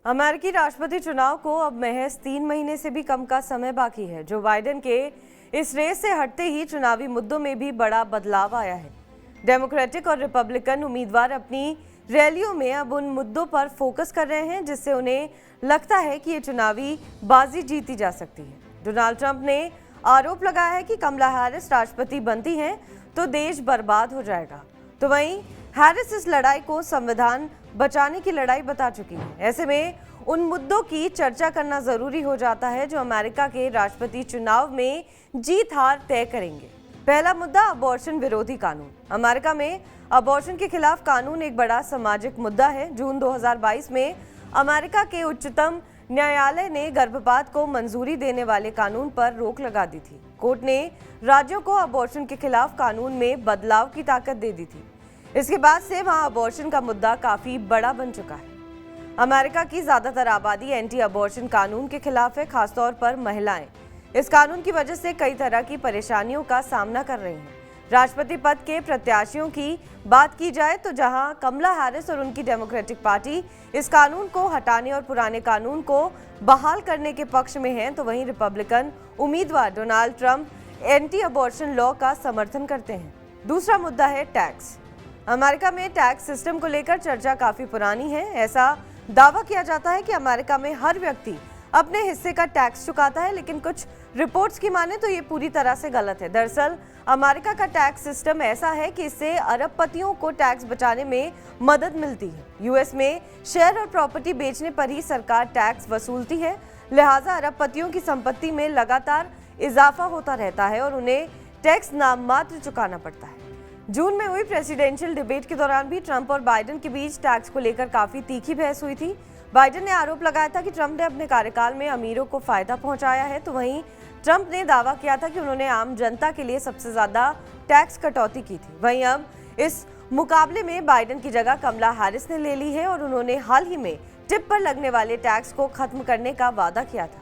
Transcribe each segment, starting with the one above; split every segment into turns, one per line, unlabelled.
अमेरिकी राष्ट्रपति चुनाव को अब महज 3 महीने से भी कम का समय बाकी है। जो बाइडेन के इस रेस से हटते ही चुनावी मुद्दों में भी बड़ा बदलाव आया है। डेमोक्रेटिक और रिपब्लिकन उम्मीदवार अपनी रैलियों में अब उन मुद्दों पर फोकस कर रहे हैं जिससे उन्हें लगता है कि ये चुनावी बाजी जीती जा सकती है। डोनाल्ड ट्रंप ने आरोप लगाया है कि कमला हैरिस राष्ट्रपति बनती हैं तो देश बर्बाद हो जाएगा। तो वहीं हैरिस इस लड़ाई को संविधान बचाने की लड़ाई बता चुकी है। ऐसे में उन मुद्दों की चर्चा करना जरूरी हो जाता है जो अमेरिका के राष्ट्रपति चुनाव में जीत हार तय करेंगे। पहला मुद्दा अबॉर्शन विरोधी कानून। अमेरिका में अबॉर्शन के खिलाफ कानून एक बड़ा सामाजिक मुद्दा है। जून 2022 में अमेरिका के उच्चतम न्यायालय ने गर्भपात को मंजूरी देने वाले कानून पर रोक लगा दी थी। कोर्ट ने राज्यों को अबॉर्शन के खिलाफ कानून में बदलाव की ताकत दे दी थी। इसके बाद से वहां अबॉर्शन का मुद्दा काफी बड़ा बन चुका है। अमेरिका की ज्यादातर आबादी एंटी अबॉर्शन कानून के खिलाफ है, खासतौर पर महिलाएं इस कानून की वजह से कई तरह की परेशानियों का सामना कर रही हैं। राष्ट्रपति पद के प्रत्याशियों की बात की जाए तो जहां कमला हैरिस और उनकी डेमोक्रेटिक पार्टी इस कानून को हटाने और पुराने कानून को बहाल करने के पक्ष में हैं, तो वहीं रिपब्लिकन उम्मीदवार Donald Trump anti abortion law का समर्थन करते हैं। दूसरा मुद्दा है टैक्स। अमेरिका में टैक्स सिस्टम को लेकर चर्चा काफी पुरानी है। ऐसा दावा किया जाता है कि अमेरिका में हर व्यक्ति अपने हिस्से का टैक्स चुकाता है, लेकिन कुछ रिपोर्ट्स की माने तो ये पूरी तरह से गलत है। दरअसल अमेरिका का टैक्स सिस्टम ऐसा है कि इससे अरबपतियों को टैक्स बचाने में मदद मिलती है। यूएस में शेयर और प्रॉपर्टी बेचने पर ही सरकार टैक्स वसूलती है, लिहाजा अरबपतियों की संपत्ति में लगातार इजाफा होता रहता है और उन्हें टैक्स नाम मात्र चुकाना पड़ता है। जून में हुई प्रेसिडेंशियल डिबेट के दौरान भी ट्रंप और बाइडेन के बीच टैक्स को लेकर काफी तीखी बहस हुई थी। बाइडेन ने आरोप लगाया था कि ट्रंप ने अपने कार्यकाल में अमीरों को फायदा पहुंचाया है, तो वहीं ट्रंप ने दावा किया था कि उन्होंने आम जनता के लिए सबसे ज्यादा टैक्स कटौती की थी। वहीं अब इस मुकाबले में बाइडेन की जगह कमला हैरिस ने ले ली है और उन्होंने हाल ही में टिप पर लगने वाले टैक्स को खत्म करने का वादा किया था।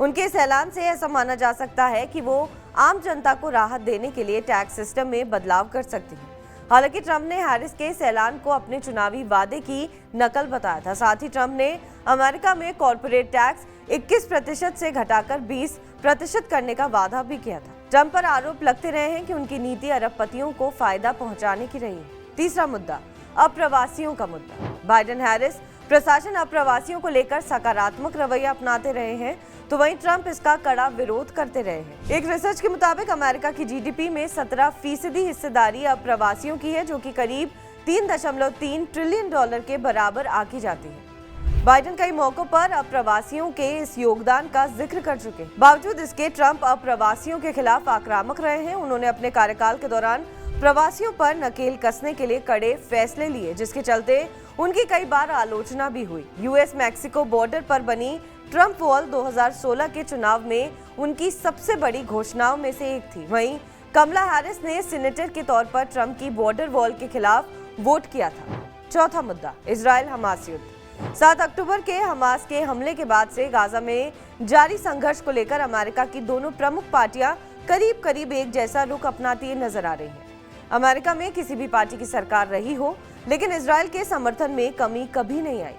उनके इस ऐलान से ऐसा माना जा सकता है कि वो आम जनता को राहत देने के लिए टैक्स सिस्टम में बदलाव कर सकती है। हालांकि ट्रंप ने हैरिस के इस ऐलान को अपने चुनावी वादे की नकल बताया था। साथ ही ट्रंप ने अमेरिका में कॉर्पोरेट टैक्स 21% से घटाकर 20% करने का वादा भी किया था। ट्रंप पर आरोप लगते रहे हैं कि उनकी नीति अरबपतियों को फायदा पहुंचाने की रही है। तीसरा मुद्दा अप्रवासियों का मुद्दा। बाइडेन हैरिस प्रशासन अप्रवासियों को लेकर सकारात्मक रवैया अपनाते रहे हैं, तो वहीं ट्रंप इसका कड़ा विरोध करते रहे हैं। एक रिसर्च के मुताबिक अमेरिका की जीडीपी में 17% हिस्सेदारी अप्रवासियों की है, जो कि करीब $3.3 ट्रिलियन के बराबर आकी जाती है। बाइडेन कई मौकों पर अप्रवासियों के इस योगदान का जिक्र कर चुके हैं। बावजूद इसके ट्रंप अप्रवासियों के खिलाफ आक्रामक रहे हैं। उन्होंने अपने कार्यकाल के दौरान प्रवासियों पर नकेल कसने के लिए कड़े फैसले लिए, जिसके चलते उनकी कई बार आलोचना भी हुई। यूएस मैक्सिको बॉर्डर पर बनी ट्रंप वॉल 2016 के चुनाव में उनकी सबसे बड़ी घोषणाओं में से एक थी। वहीं कमला हैरिस ने सीनेटर के तौर पर ट्रंप की बॉर्डर वॉल के खिलाफ वोट किया था। चौथा मुद्दा इजराइल हमास युद्ध। 7 अक्टूबर के हमास के हमले के बाद से गाजा में जारी संघर्ष को लेकर अमेरिका की दोनों प्रमुख पार्टियां करीब करीब एक जैसा रुख अपनाती नजर आ रही हैं। अमेरिका में किसी भी पार्टी की सरकार रही हो, लेकिन इजराइल के समर्थन में कमी कभी नहीं आई।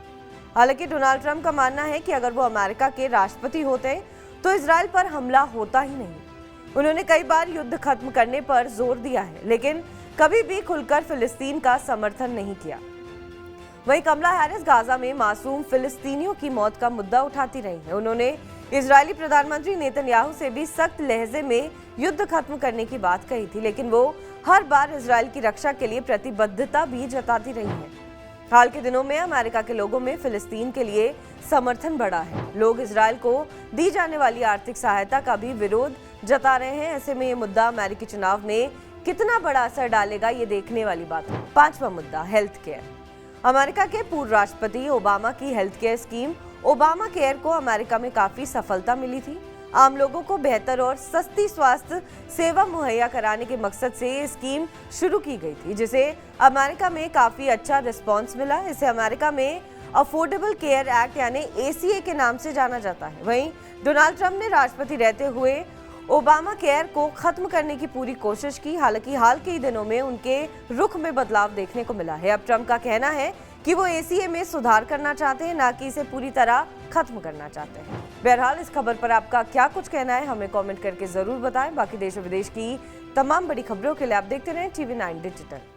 हालांकि डोनाल्ड ट्रंप का मानना है कि अगर वो अमेरिका के राष्ट्रपति होते तो इजराइल पर हमला होता ही नहीं। उन्होंने कई बार युद्ध खत्म करने पर जोर दिया है, लेकिन कभी भी खुलकर फिलिस्तीन का समर्थन नहीं किया। वहीं कमला हैरिस गाजा में मासूम फिलिस्तीनियों की मौत का मुद्दा उठाती रही है। उन्होंने इजरायली प्रधानमंत्री नेतन्याहू से भी सख्त लहजे में युद्ध खत्म करने की बात कही थी, लेकिन वो हर बार इजराइल की रक्षा के लिए प्रतिबद्धता भी जताती रही है। हाल के दिनों में अमेरिका के लोगों में फिलिस्तीन के लिए समर्थन बढ़ा है। लोग इजराइल को दी जाने वाली आर्थिक सहायता का भी विरोध जता रहे हैं। ऐसे में ये मुद्दा अमेरिकी चुनाव में कितना बड़ा असर डालेगा, ये देखने वाली बात है। पांचवा मुद्दा हेल्थ केयर। अमेरिका के पूर्व राष्ट्रपति ओबामा की health care scheme Obama care को अमेरिका में काफी सफलता मिली थी। आम लोगों को बेहतर और सस्ती स्वास्थ्य सेवा मुहैया कराने के मकसद से ये स्कीम शुरू की गई थी, जिसे अमेरिका में काफी अच्छा रिस्पांस मिला। इसे अमेरिका में अफोर्डेबल केयर एक्ट यानी ACA के नाम से जाना जाता है। वहीं डोनाल्ड ट्रंप ने राष्ट्रपति रहते हुए ओबामा केयर को खत्म करने की पूरी कोशिश की। हालांकि हाल के ही दिनों में उनके रुख में बदलाव देखने को मिला है। अब ट्रंप का कहना है कि वो एसीए में सुधार करना चाहते हैं, ना कि इसे पूरी तरह खत्म करना चाहते हैं। बहरहाल इस खबर पर आपका क्या कुछ कहना है, हमें कमेंट करके जरूर बताएं। बाकी देश और विदेश की तमाम बड़ी खबरों के लिए आप देखते रहें TV9 डिजिटल।